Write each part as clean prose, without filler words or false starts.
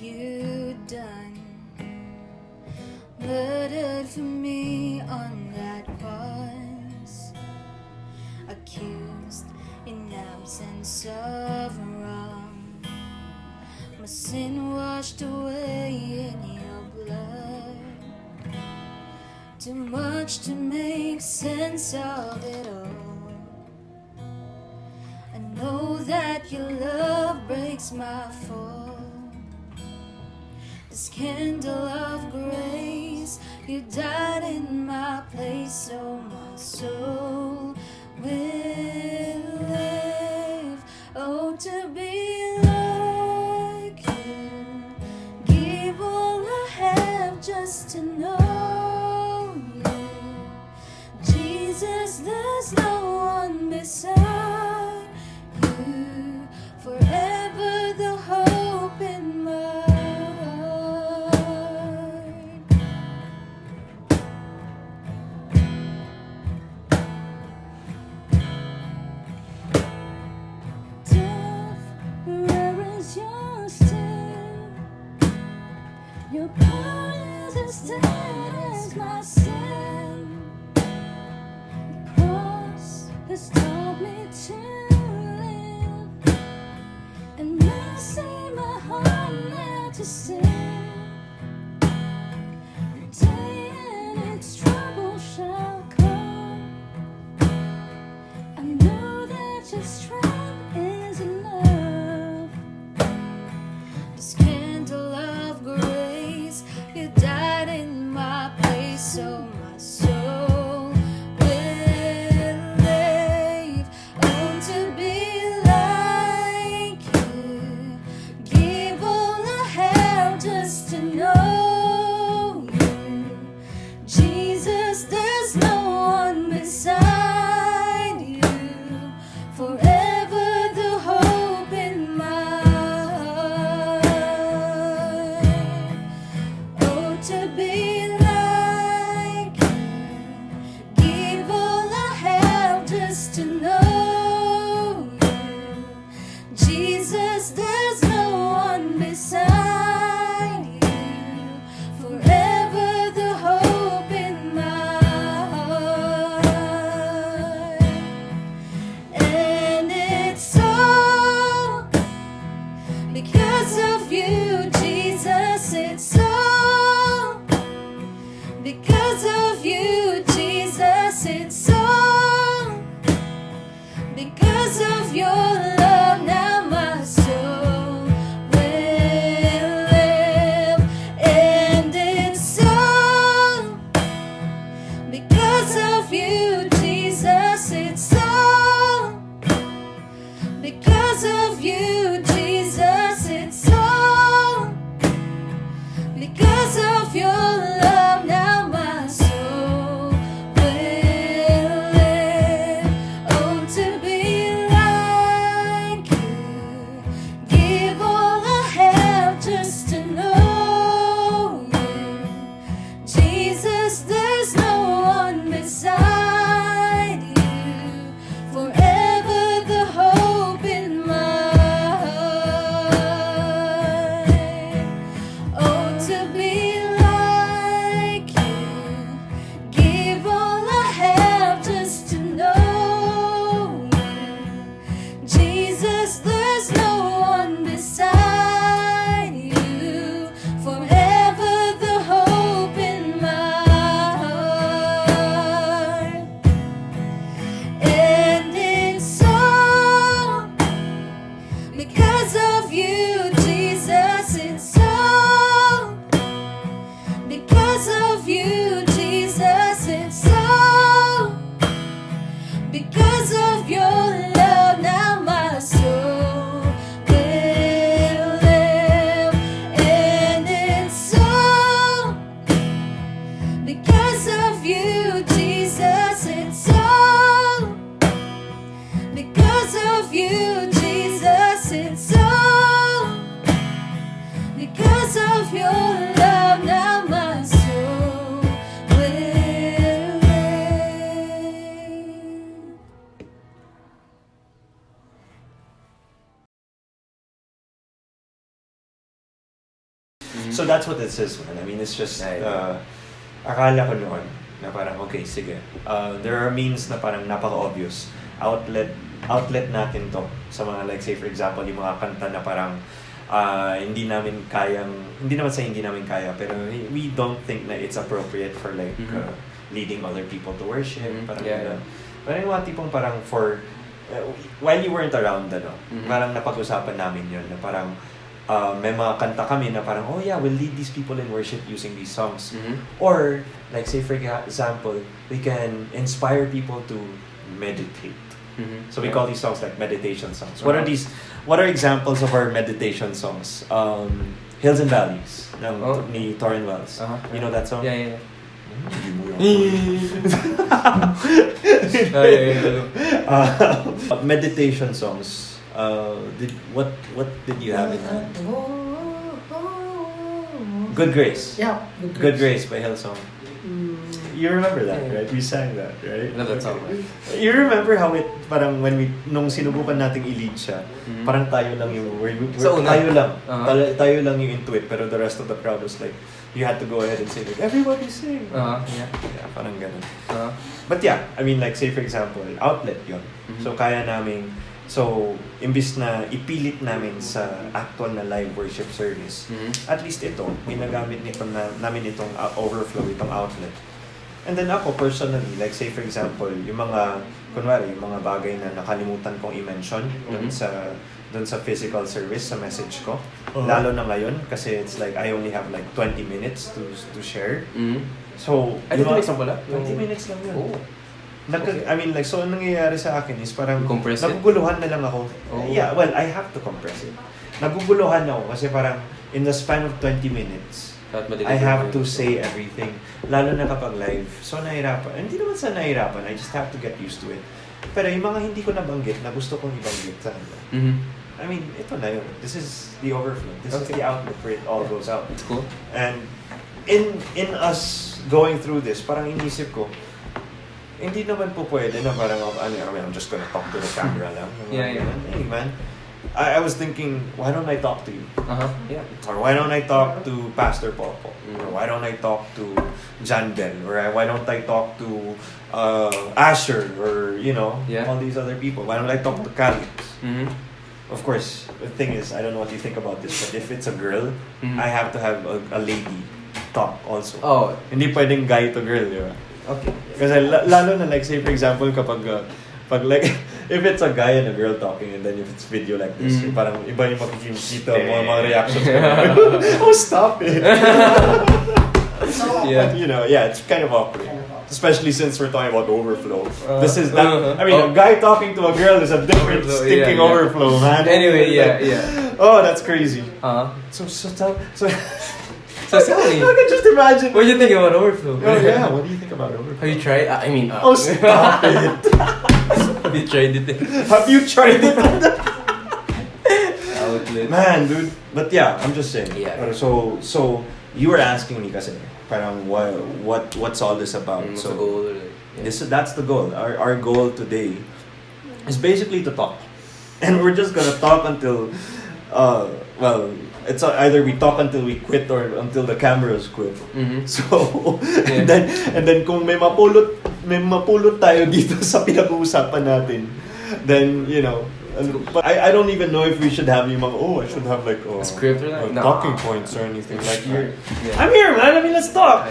you done? Murdered for me on that cross, accused in absence of wrong, my sin washed away in your blood. Too much to make sense of it all. I know that your love breaks my fall. This candle of grace, you died in my place, so my soul will live. Oh, to be like you, give all I have just to know you. Jesus, there's no one beside you, forever the hope in my your power is as dead as my sin. The cross has taught me to live, and mercy my heart never to sin. The day in its trouble shall come. I know that your strength is enough. This candle of grace, you died in my place, so my soul will live. Oh, to be like you, give all I have just to know you. Jesus, there's no one beside you, forever the hope in my to be like you, give all I have just to know you. Jesus, there's no one beside you, forever the hope in my heart. And it's so because of you, Jesus, it's so because of you, Jesus, it's so because of your love, now my soul will live. And it's so because of you, Jesus, it's so because of you, Jesus, it's so because of your love, now my soul will live. Oh, to be like you, give all I have just to know you. Jesus, there's no one beside you, forever the hope in my heart. Oh, to be like you, give all I have just to know you. Jesus, there's no one beside you, forever the hope in my heart. And it's so because of you, Jesus, it's so because of you, Jesus, it's so because of your love, now my soul will live. And it's so because of you, Jesus, it's so because of you, Jesus, it's so because of your love, now my soul will live. So that's what it says, man. I mean, it's just, akala ko noon na parang, okay, sige. There are means na parang napaka-obvious. Outlet natin to sa mga, like, say, for example, yung mga kanta na parang hindi namin kaya, pero we don't think na it's appropriate for, like, leading other people to worship. Parang, parang yung mga tipong parang for, while you weren't around, parang napag-usapan namin yun, na parang, may mga kanta kami na parang, oh yeah, we'll lead these people in worship using these songs. Or, like, say, for example, we can inspire people to meditate. So we call these songs like meditation songs. What are examples of our meditation songs? Hills and Valleys ni Torrin Wells. You know that song? Yeah. Meditation songs. What did you have in mind? Good Grace. Yeah. Good Grace by Hillsong. You remember that, right? We sang that, right? No, that's all right. You remember how it, parang nung sinubukan nating i-lead siya, parang tayo lang yung, tayo lang yung into it, pero the rest of the crowd was like, you had to go ahead and say like, everybody sing. Yeah, parang ganun. But yeah, I mean, like, say for example, outlet yun. So kaya namin, imbis na ipilit namin sa actual na live worship service, at least ito, ginagamit namin itong Overflow, itong outlet. And then ako personally, like say for example, yung mga bagay na nakalimutan kong i-mention dun sa physical service, sa message ko. Lalo na ngayon, kasi it's like I only have like 20 minutes to share. So, 20 minutes lang pala? 20 minutes lang yun. Oh. I mean, like, so ang nangyayari sa akin is parang compress naguguluhan na lang ako. Oh. Yeah, well, I have to compress it. Naguguluhan ako kasi parang in the span of 20 minutes, I have to say everything. Lalo na kapag live. So, nahirapan. Hindi naman sa nahirapan. I just have to get used to it. Pero yung mga hindi ko nabanggit na gusto kong ibanggit sa kanila. I mean, ito na yun. This is the overflow. This is the outlet where it all goes out. It's cool. And in us going through this, parang inisip ko, hindi naman po pwede na parang, I'm just gonna talk to the camera lang. Yeah. Hey, man. I was thinking, why don't I talk to you? Yeah. Or why don't I talk to Pastor Popo? Or why don't I talk to John Bell? Or why don't I talk to Asher? Or, all these other people? Why don't I talk to Calix? Of course, the thing is, I don't know what you think about this, but if it's a girl, I have to have a lady talk also. Oh. Hindi pwedeng guy to girl, di ba? Okay. Kasi lalo na, like, say for example, kapag like, if it's a guy and a girl talking, and then if it's video like this, parang iba yung makikita mo, mga reactions ko. Oh, stop it! Yeah. It's kind of awkward. Especially since we're talking about overflow. This is that. I mean, a guy talking to a girl is a different stinking overflow, man. Anyway, yeah. Oh, that's crazy. So tell me. I can just imagine. What do you think about Overflow? Oh yeah, what do you think about Overflow? Have you tried? Oh, stop it! Have you tried it? Have you tried it? Outlet. Man, dude. But yeah, I'm just saying. Yeah. So you were asking me kasi parang what's all this about? What's So the goal? Yeah. That's the goal. Our goal today is basically to talk. And we're just gonna talk until it's either we talk until we quit or until the cameras quit. So and then kung may mapulot tayo dito sa pinag-uusapan natin, then but I don't even know if we should have I should have like a script or like talking points or anything like that. Yeah. I'm here, man. I mean, let's talk.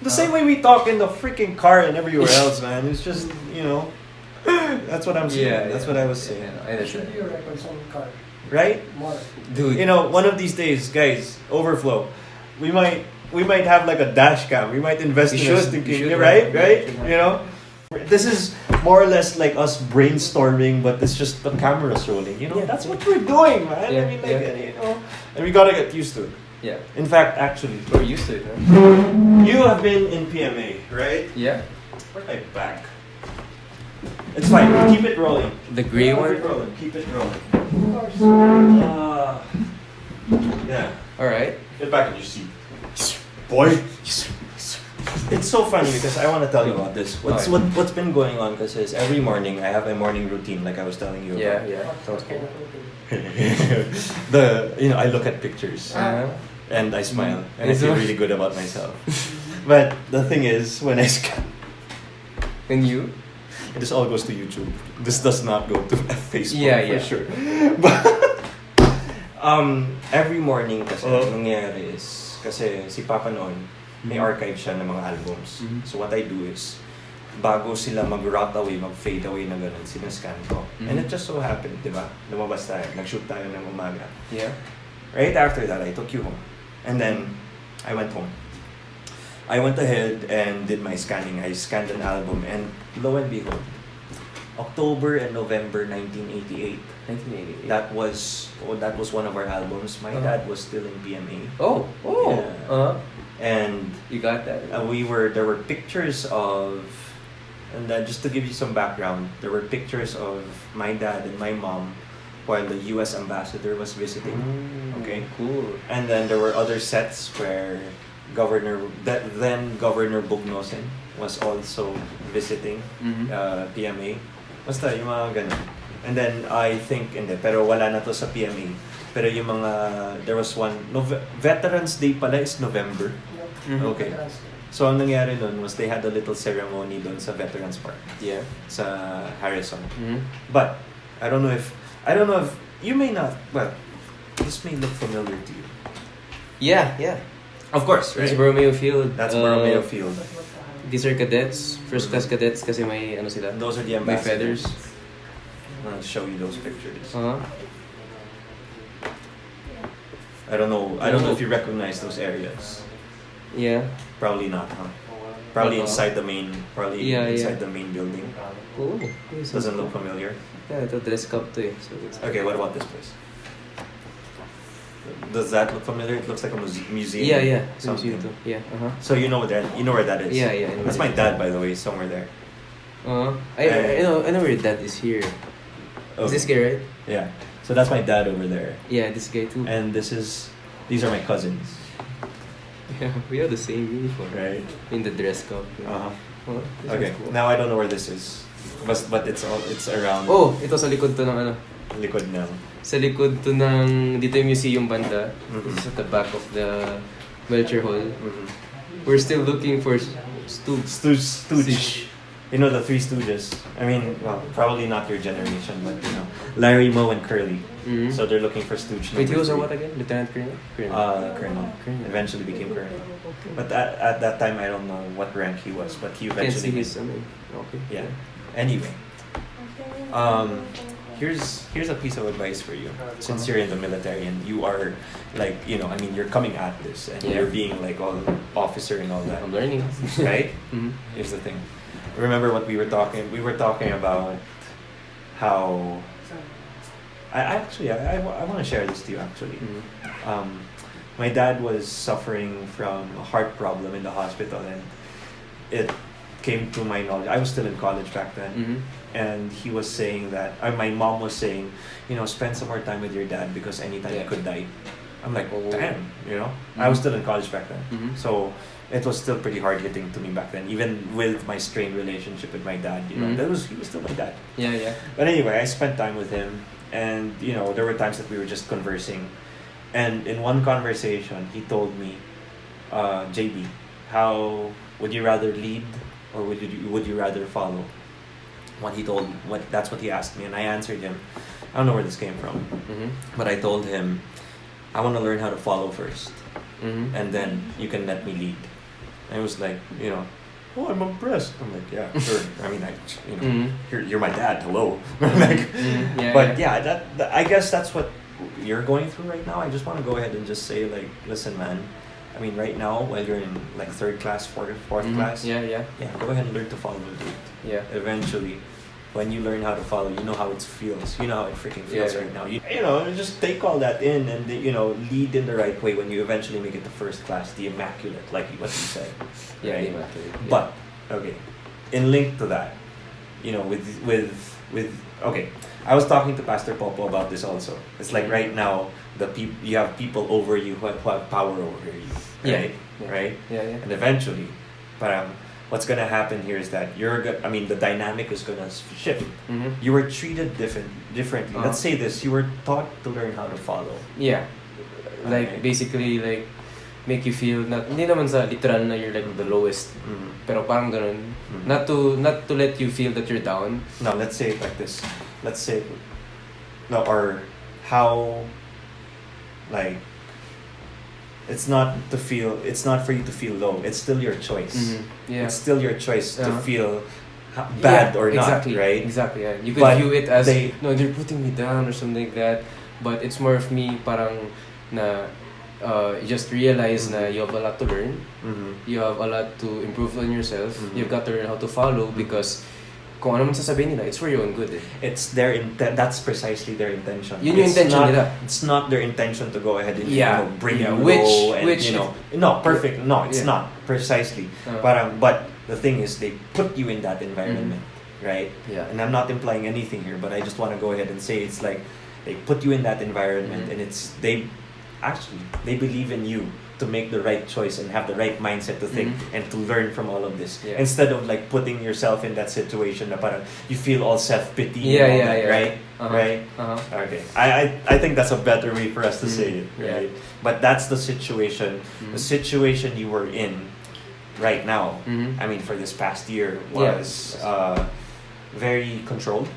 The same way we talk in the freaking car and everywhere else, man. It's just that's what I'm saying. Yeah, that's what I was saying. There should be a record on the car. Right? More. Dude. One of these days, guys, Overflow, we might have like a dash cam. We might invest in us thinking, right? This is more or less like us brainstorming, but it's just the cameras rolling. That's what we're doing, man. Yeah, I mean, like, and we gotta get used to it. Yeah. In fact, actually, we're used to it. Huh? You have been in PMA, right? Yeah. Where's my back? It's fine. Keep it rolling. The gray one. Keep it rolling. Of course. Yeah. All right. Get back in your seat, boy. It's so funny because I want to tell you about this. What's been going on? Because every morning I have a morning routine, like I was telling you about. Yeah. Sounds cool. I look at pictures. and I smile, and I feel really good about myself. But the thing is, when I scan, And you? this all goes to YouTube. This does not go to Facebook Yeah. for sure. But every morning kasi nangyayari is kasi si Papa noon may archive siya ng mga albums. So what I do is bago sila mag-rot away, mag-fade away na ganun, sinascan ko. And it just so happened, di ba? Lumabas tayo, nag-shoot tayo ng umaga. Yeah. Right after that, I took you home. And then, I went home. I went ahead and did my scanning. I scanned an album, and lo and behold, October and November 1988. 1988. That was one of our albums. My dad was still in PMA. Oh. Yeah. And You got that? there were pictures of, and then just to give you some background, there were pictures of my dad and my mom while the U.S. ambassador was visiting. Okay. Cool. And then there were other sets where then Governor Bugnosen was also visiting PMA. Basta yung mga ganun. And then I think, pero wala na to sa PMA. Pero yung mga, there was one, Veterans Day pala is November. Okay. So ang nangyari doon was they had a little ceremony doon sa Veterans Park. Yeah. Sa Harrison. But I don't know if you may not, well, this may look familiar to you. Yeah. Of course, right? It's Borromeo Field. That's Borromeo Field. These are cadets, first class cadets kasi may ano sila. Those are the May ambassadors. feathers. I'll show you those pictures. Uh-huh. I don't know if you recognize those areas. Yeah. Probably not, huh? Probably inside the main building. Cool. Doesn't look familiar. Yeah, ito dress cup to eh. So it's Okay, what about this place? Does that look familiar? It looks like a museum. Yeah. Something. Too. Yeah. So you know where that is. Yeah. That's my dad, by the way, somewhere there. I know where your dad is here. Okay. Is this guy right? Yeah. So that's my dad over there. Yeah, this guy too. And these are my cousins. Yeah, we have the same uniform. Right. In the dress cup. Yeah. This Okay. is cool. Now I don't know where this is, but it's around. Oh, ito sa likod to ng ano. Likod ng. Sa likod to ng dito yung museum banda. This is at the back of the Melcher Hall. We're still looking for Stooge. You know the Three Stooges. I mean, well, probably not your generation, but you know, Larry, Moe, and Curly. So they're looking for Stooge. Wait, he was number what 3. again? Lieutenant Colonel? Colonel. Eventually became colonel. But at that time, I don't know what rank he was, but he Can't see eventually. his, okay. Yeah. Anyway, here's a piece of advice for you. Since you're in the military and you are like, you know, I mean, you're coming at this and you're being like all officer and all that. I'm learning. Right? Here's the thing. Remember what we were talking? We were talking about how. I want to share this to you actually. My dad was suffering from a heart problem in the hospital, and it came to my knowledge. I was still in college back then, and he was saying that. My mom was saying, you know, spend some more time with your dad because anytime he could die. I'm like, damn, you know. I was still in college back then, so it was still pretty hard hitting to me back then, even with my strained relationship with my dad. You know, he was still my dad. Yeah. But anyway, I spent time with him, and you know, there were times that we were just conversing, and in one conversation, he told me, "JB, how would you rather lead or would you rather follow?" That's what he asked me, and I answered him. I don't know where this came from, but I told him, I want to learn how to follow first, and then you can let me lead. And it was like, you know, oh, I'm impressed. I'm like, yeah, sure. I mean, you're my dad. Hello. Like, I guess that's what you're going through right now. I just want to go ahead and just say, like, listen, man. I mean, right now, while you're in like third class, fourth class, yeah, go ahead and learn to follow, dude. Yeah. Eventually, when you learn how to follow, you know how it feels. You know how it freaking feels right now. You know, just take all that in and, you know, lead in the right way when you eventually make it to first class, the immaculate, like what you said. Yeah, right? the immaculate. Yeah. But, okay, in link to that, you know, okay, I was talking to Pastor Popo about this also. It's like right now, you have people over you who have power over you, right? Yeah. Right? Yeah. And eventually, what's gonna happen here is that the dynamic is gonna shift. You were treated differently. Let's say this: you were taught to learn how to follow. Yeah. Like basically like make you feel hindi naman sa literal na you're like the lowest. Pero parang ganun. Not to let you feel that you're down. No, let's say it like this. Let's say or how like it's not for you to feel low. It's still your choice. Yeah. It's still your choice to feel bad or not, right? Exactly. Yeah. You could view it as they're putting me down or something like that. But it's more of me parang na you just realize na you have a lot to learn. You have a lot to improve on yourself. You've got to learn how to follow because kung ano man sasabihin nila, it's for your own good. It's that's precisely their intention. Yun yung intention nila. It's not their intention to go ahead and bring you low and perfect. No, it's not precisely. But the thing is, they put you in that environment, right? Yeah. And I'm not implying anything here, but I just want to go ahead and say it's like they put you in that environment, and they believe in you to make the right choice and have the right mindset to think and to learn from all of this instead of like putting yourself in that situation na parang you feel all self-pity right? Right? Okay. I think that's a better way for us to say it, right? But that's the situation you were in right now. I mean, for this past year was very controlled.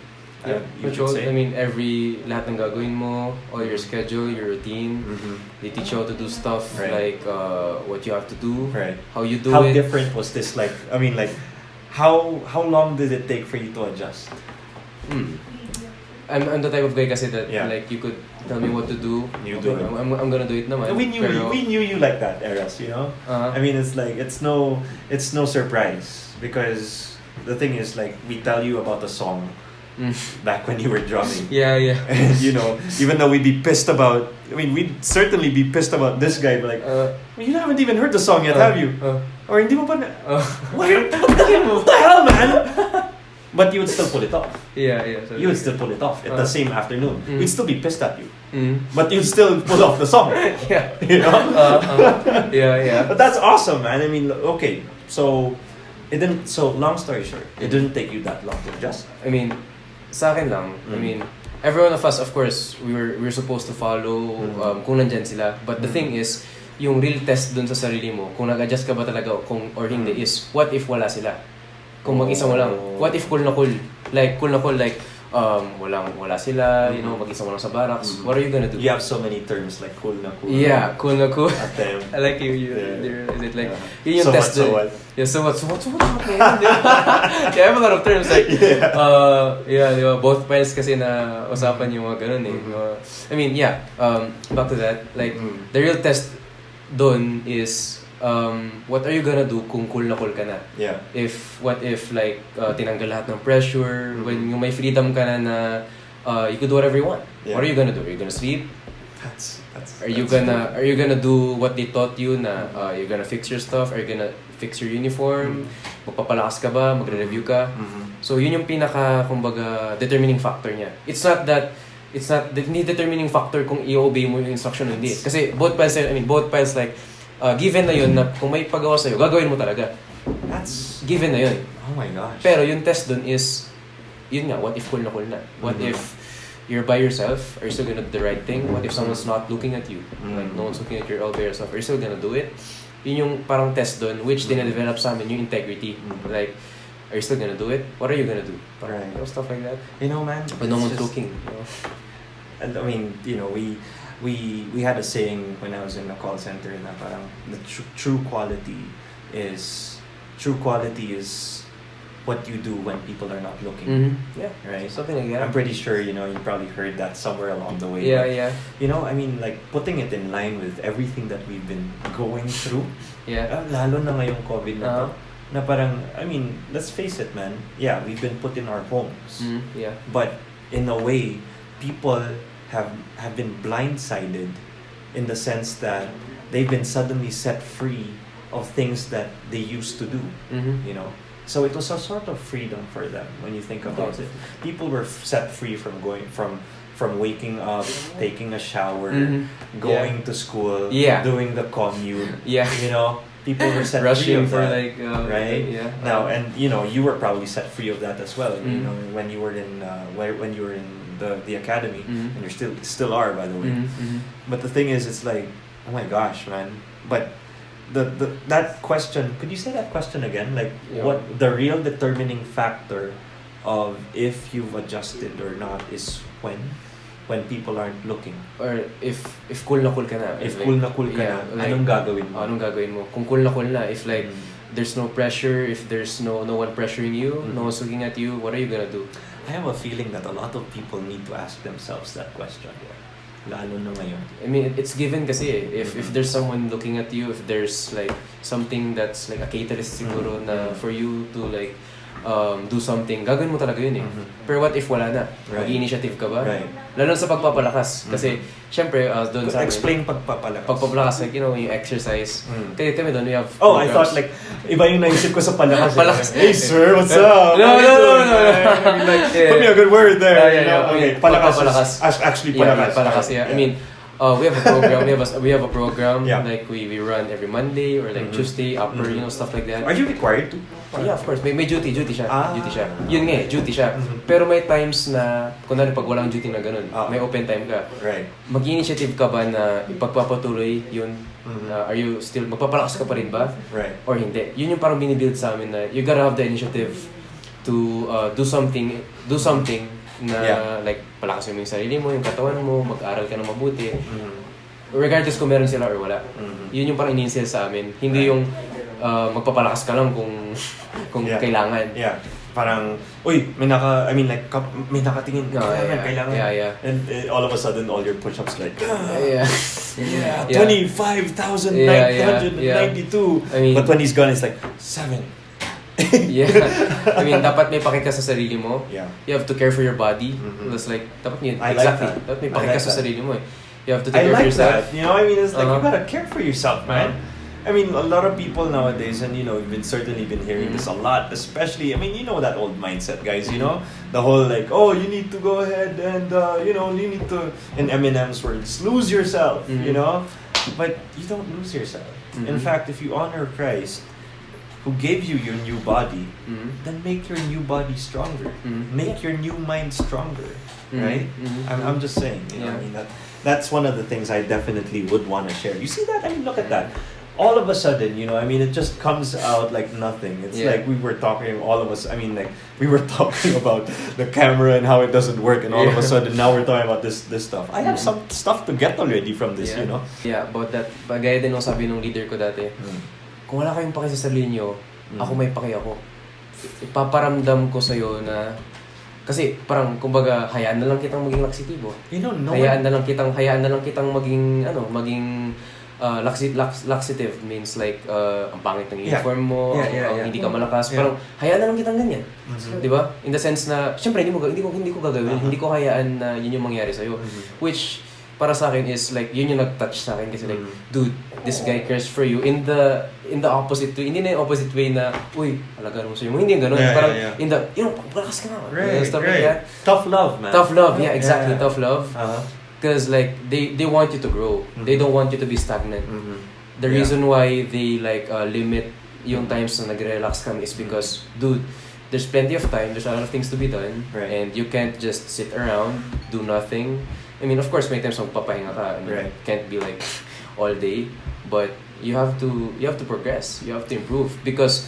Control. I mean, lahat ng gagawin mo, all your schedule, your routine. They teach you how to do stuff like what you have to do, how you do it. How different was this? Like, I mean, like, how long did it take for you to adjust? I'm the type of guy kasi that like you could tell me what to do. You do it. I'm gonna do it naman. We knew you like that, Eras. You know. I mean, it's like it's no surprise because the thing is like we tell you about the song. Back when you were drumming. And you know, even though we'd be pissed about, we'd certainly be pissed about this guy, but like, you haven't even heard the song yet, have you? Or hindi mo pa what the hell, man? But you would still pull it off. So you would still pull it off at the same afternoon. We'd still be pissed at you. But you'd still pull off the song. You know? But that's awesome, man. I mean, okay, so long story short, it didn't take you that long to adjust. I mean, sa akin lang, I mean, every one of us, of course, we're supposed to follow kung nandyan sila. But the thing is, yung real test dun sa sarili mo, kung nag-adjust ka ba talaga or hindi is, what if wala sila? Kung mag-isa mo lang, what if cool na cool? Like, wala sila, you know, mag-isa mo lang sa barracks. What are you gonna do? You have so many terms like cool na cool. Yeah, cool na cool. At them. I like you. Is it like, yun yung test so what? Yeah, so what, man? I have a lot of terms like, both parents kasi na usapan yung mga ganun I mean, back to that, like, the real test dun is, what are you gonna do kung cool na cool ka na? What if like tinanggal lahat ng pressure, when yung may freedom ka na you could do whatever you want. What are you gonna do? Are you gonna sleep? Are you gonna do what they taught you na you're gonna fix your stuff? Are you gonna fix your uniform? Magpapalakas ka ba? Magre-review ka? So yun yung pinaka kumbaga determining factor niya. It's not the determining factor kung i-obey mo yung instruction o hindi. Kasi both parents like given na yun na kung may pagawa sa'yo, gagawin mo talaga. That's given na yun. Oh my gosh. Pero yung test dun is, yun nga, what if cool na cool na? What if you're by yourself? Are you still gonna do the right thing? What if someone's not looking at you? Like, no one's looking at you all by yourself. Are you still gonna do it? Yun yung parang test dun, which dina-develop sa amin, yung integrity. Like, are you still gonna do it? What are you gonna do? Parang, stuff like that. You know, man. But no one's looking. You know? And I mean, you know, we had a saying when I was in the call center na parang the true quality is what you do when people are not looking. Yeah, right. Something like that. I'm pretty sure you probably heard that somewhere along the way. Yeah. You know, I mean, like putting it in line with everything that we've been going through. Lalo na ngayong COVID na to. Na parang, I mean, let's face it, man. Yeah, we've been put in our homes. But in a way, people have been blindsided in the sense that they've been suddenly set free of things that they used to do. You know, so it was a sort of freedom for them when you think about it. People were set free from waking up, taking a shower, going to school, doing the commute. You know, people were set free of that, like, right? Now, and you know, you were probably set free of that as well. You know, when you were in the academy, and you're still are, by the way. But the thing is, it's like, oh my gosh, man. But that question, could you say that question again? Like, what the real determining factor of if you've adjusted or not is when people aren't looking. Or if cool na cool ka na. If cool na cool ka na, like, anong gagawin mo? Anong gagawin mo? Kung cool na, if like there's no pressure, if there's no one pressuring you, no one's looking at you, what are you gonna do? I have a feeling that a lot of people need to ask themselves that question. Lalo na ngayon. I mean, it's given kasi if there's someone looking at you, if there's like something that's like a catalyst siguro na for you to like do something, gagawin mo talaga yun eh. Pero what if wala na? Mag-initiative ka ba? Lalo sa pagpapalakas. Kasi, syempre, doon sa explain pagpapalakas. Pagpapalakas, like, you know, yung exercise. Kami doon, we have programs. I thought like, iba yung naisip ko sa palakas. Palakas. Hey sir, what's up? No. Like, put me a good word there. Okay, palakas. Actually, palakas. Palakas, yeah. I mean, we have a program. We have a program. Like we run every Monday or like Tuesday, upper, you know, stuff like that. Are you required to? Yeah, of course. May duty siya. Duty siya. Yun nga, duty siya. Pero may times na, kunwari pag walang duty na ganun, may open time ka. Right. Mag-initiative ka ba na ipagpapatuloy yun? Are you still, magpapalakas ka pa rin ba? Right. Or hindi? Yun yung parang binibuild sa amin na you gotta have the initiative to do something na like palakas mo yung sarili mo, yung katawan mo, mag-aral ka ng mabuti. Regardless kung meron sila or wala. Yun yung parang iniinstill sa amin. Hindi yung magpapalakas ka lang kung kailangan. Yeah. Parang, uy, may nakatingin. Kailangan. Yeah. And all of a sudden, all your push-ups like, 25,992. I mean, but when he's gone, it's like, 7. Yeah. I mean, dapat may pakita sa sarili mo. Yeah. You have to care for your body. That's like, dapat yun. Exactly. Dapat may pakita sa sarili mo eh. You have to take care of yourself. That. You know, I mean, it's like, you gotta care for yourself, man. I mean, a lot of people nowadays, and you know, we've certainly been hearing this a lot, especially, I mean, you know that old mindset, guys, you know? The whole like, oh, you need to go ahead and, you know, you need to, in Eminem's words, lose yourself, you know? But you don't lose yourself. In fact, if you honor Christ, who gave you your new body, then make your new body stronger. Make your new mind stronger, right? I'm just saying, you know, I mean, that's one of the things I definitely would want to share. You see that? I mean, look at that. All of a sudden, you know, I mean, it just comes out like nothing. It's like we were talking, all of us, I mean, like, we were talking about the camera and how it doesn't work, and all of a sudden, now we're talking about this stuff. I have some stuff to get already from this, you know? Yeah, about that, bagay din ang sabi ng leader ko dati, kung wala kayong paki sa sarili nyo, ako may paki ako. Ipaparamdam ko sa'yo na, kasi parang, kumbaga, hayaan na lang kitang maging laksitibo. You know, hayaan na lang kitang maging, laxative means like ang pangit ng uniform mo, hindi ka malakas, parang hayaan na lang kitang ganyan. 'Di ba? In the sense na syempre hindi ko gagawin, hindi ko hayaan na yun yung mangyari sa iyo. Which para sa akin is like yun yung nag-touch sa akin kasi like dude, this guy cares for you in the opposite way. Hindi na yung opposite way na uy, alagaan mo sa iyo. Hindi yung ganun. Parang in the malakas ka na. Stuff like that. Tough love, man. Tough love. Yeah, exactly. Tough love. Because like they want you to grow. They don't want you to be stagnant. The reason why they like limit yung times na nag-relax kami is because dude, there's plenty of time, there's a lot of things to be done, and you can't just sit around, do nothing. I mean, of course, may times magpapahinga ka. I mean, can't be like all day, but you have to progress. You have to improve because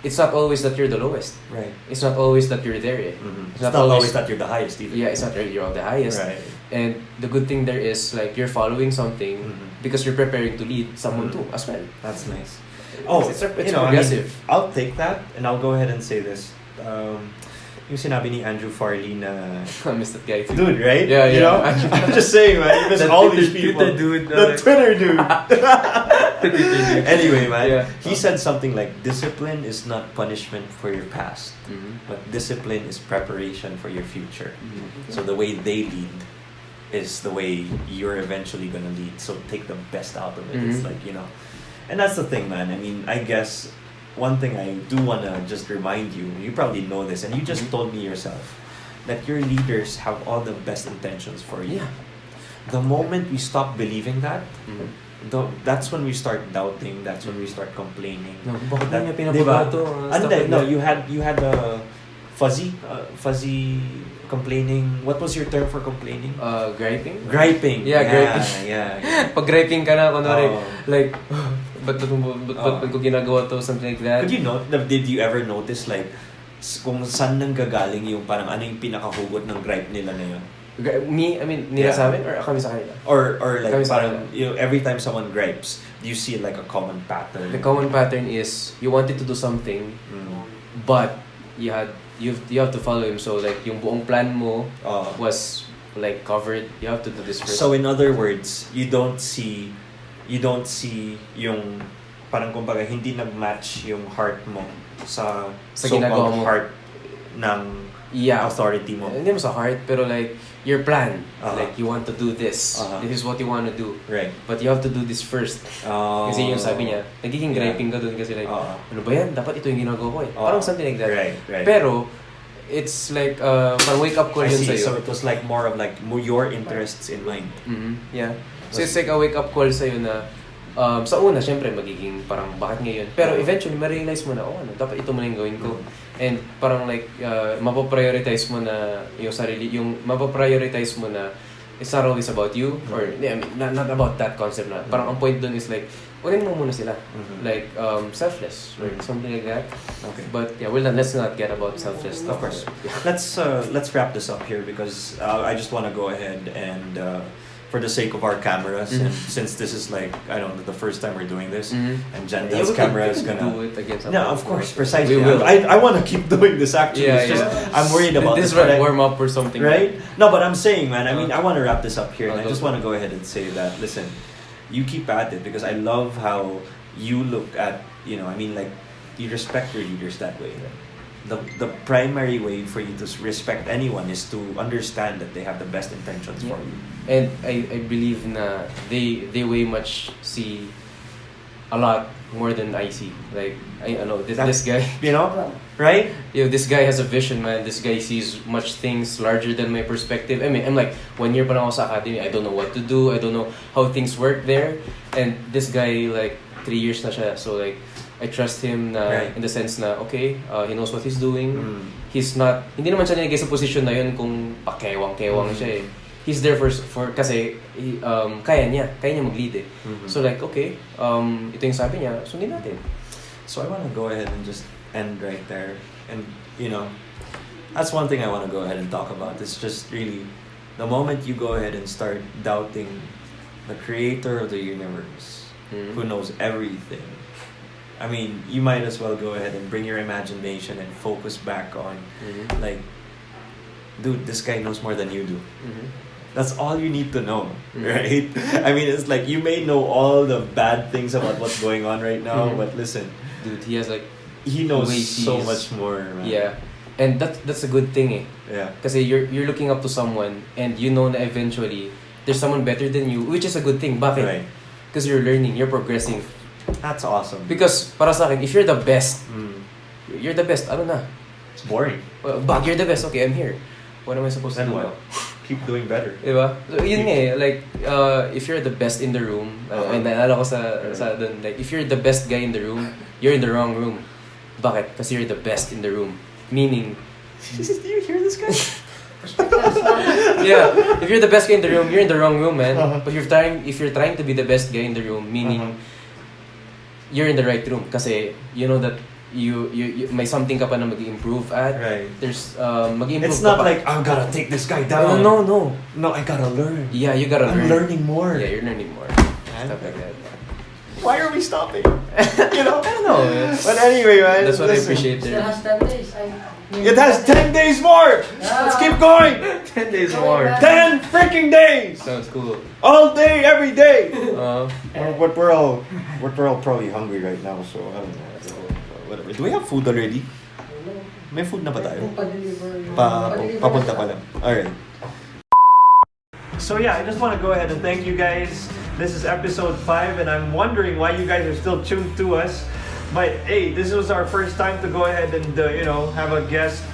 it's not always that you're the lowest. Right. It's not always that you're there. It's not always that you're the highest either. Yeah, it's not you're the highest. Right. And the good thing there is like you're following something because you're preparing to lead someone too as well. That's nice. It's progressive. I mean, I'll take that and I'll go ahead and say this. Yung sinabi ni Andrew Farley na I miss that guy too. Dude, right? Yeah. You know? I'm just saying, man. You miss all these people. The Twitter dude. Anyway, man. He said something like, discipline is not punishment for your past, but discipline is preparation for your future. So the way they lead is the way you're eventually gonna lead. So take the best out of it. It's like, you know. And that's the thing, man. I mean, I guess one thing I do want to just remind you, you probably know this, and you just told me yourself, that your leaders have all the best intentions for you. Yeah. The moment we stop believing that, that's when we start doubting, that's when we start complaining. No, bakit niya pinapabato? No, you had fuzzy complaining. What was your term for complaining? Griping? Griping. Yeah, griping. Yeah. Pag griping ka na, kunwari, Oh. like, ba't ko ginagawa to, something like that. Could you note, did you ever notice like kung saan nang gagaling yung parang ano yung pinakahugot ng gripe nila na yun? Nila sa amin or kami sa kanila? Or like Kami sa parang every time someone gripes, do you see like a common pattern? The common pattern is you wanted to do something, but you have to follow him. So like yung buong plan mo was like covered. You have to do this first. So in other words, you don't see yung parang kumbaga hindi nag-match yung heart mo sa ginagawa so-called mo. heart ng authority mo. Hindi mo sa heart, pero like your plan. Uh-huh. Like you want to do this. Uh-huh. This is what you want to do. Right. But you have to do this first. Kasi yung sabi niya, nagiging griping ka dun kasi like, ano ba yan? Dapat ito yung ginagawa ko eh. Parang something like that. Right. Pero, it's like, parang wake up call I yun see. sa'yo. So it was like more of like your interests in mind. Mm-hmm. Yeah. So it's like a wake up call sa'yo na, sa una, syempre, magiging parang bakit ngayon. Pero eventually, ma-realize mo na, dapat ito muna yung gawin ko. And parang like, mapaprioritize mo na yung sarili, mapaprioritize mo na it's not always about you, or not about that concept na. Parang ang point dun is like, unin mo muna sila. Like, selfless, or something like that. Okay. But yeah, let's not get about selfless stuff. Of course. Let's wrap this up here because I just want to go ahead and for the sake of our cameras, and since this is like I don't know the first time we're doing this, and Janda's camera is gonna do it again. No, of course, precisely. We will. I want to keep doing this actually. It's just, I'm worried about this. This This warm up or something, right? No, but I'm saying, man. I mean, I want to wrap this up here, and I go just want to go ahead and say that. Listen, you keep at it because I love how you look at. I mean, like you respect your leaders that way. The primary way for you to respect anyone is to understand that they have the best intentions for you. And I believe na they way much see a lot more than I see. Like I know this guy, right? This guy has a vision, man. This guy sees much things larger than my perspective. I mean, I'm like 1 year pa lang ako sa academy. I don't know what to do. I don't know how things work there. And this guy like 3 years na siya. So like I trust him na in the sense na okay, he knows what he's doing. He's not hindi naman siya nilagay sa position na yun kung pakewang-kewang siya eh. He's there for kasi kaya niya mag-lead eh. So like okay, ito yung sabi niya, sundin natin. So I want to go ahead and just end right there. And that's one thing I want to go ahead and talk about. It's just really the moment you go ahead and start doubting the creator of the universe, who knows everything. I mean, you might as well go ahead and bring your imagination and focus back on, like, dude, this guy knows more than you do. That's all you need to know, right? I mean, it's like you may know all the bad things about what's going on right now, but listen, dude, he knows so much more, man. Yeah, and that's a good thing, eh? Yeah. Kasi you're looking up to someone, and you know na eventually there's someone better than you, which is a good thing. Bakit? Right. Because you're learning, you're progressing. That's awesome. Because para sa akin, if you're the best, you're the best. Ano na? It's boring. But you're the best. Okay, I'm here. What am I supposed to do now? Keep doing better. Diba? So, yun nga eh. Like, if you're the best in the room, and naalala ko sa dun, like, if you're the best guy in the room, you're in the wrong room. Bakit? Kasi you're the best in the room. Meaning... Do you hear this guy? Yeah. If you're the best guy in the room, you're in the wrong room, man. But if you're trying to be the best guy in the room, meaning... you're in the right room kasi you know that you may something ka pa na mag-improve at. Right. There's mag-improve. It's not like I gotta take this guy down. No, I gotta learn. Yeah, you gotta learn. I'm learning more. Yeah, you're learning more. Stuff like that. Why are we stopping? I don't know. But anyway, man. That's what I appreciate there. It has 10 days. It has 10 days more. Let's keep going. 10 days more. 10 freaking days. Sounds cool. All day, every day. Uh-huh. We're all probably hungry right now, so I don't know. Whatever. Do we have food already? May food na ba tayo? Papunta pa lang. Alright. So yeah, I just want to go ahead and thank you guys. This is episode 5 and I'm wondering why you guys are still tuned to us. But hey, this was our first time to go ahead and have a guest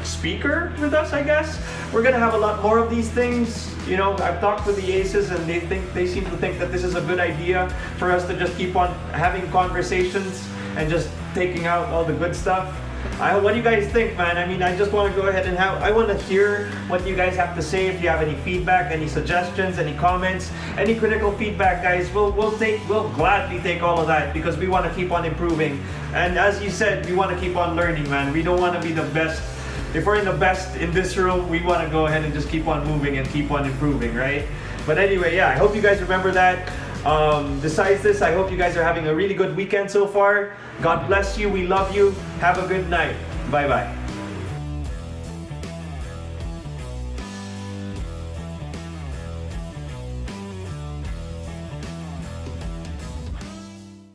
speaker with us, I guess. We're gonna have a lot more of these things. I've talked with the Aces and they seem to think that this is a good idea for us to just keep on having conversations and just taking out all the good stuff. What do you guys think, man? I mean, I just want to go ahead and I want to hear what you guys have to say. If you have any feedback, any suggestions, any comments, any critical feedback, guys, we'll gladly take all of that because we want to keep on improving. And as you said, we want to keep on learning, man. We don't want to be the best. If we're in the best in this room, we want to go ahead and just keep on moving and keep on improving, right? But anyway, yeah, I hope you guys remember that. Besides this, I hope you guys are having a really good weekend so far. God bless you. We love you. Have a good night. Bye-bye.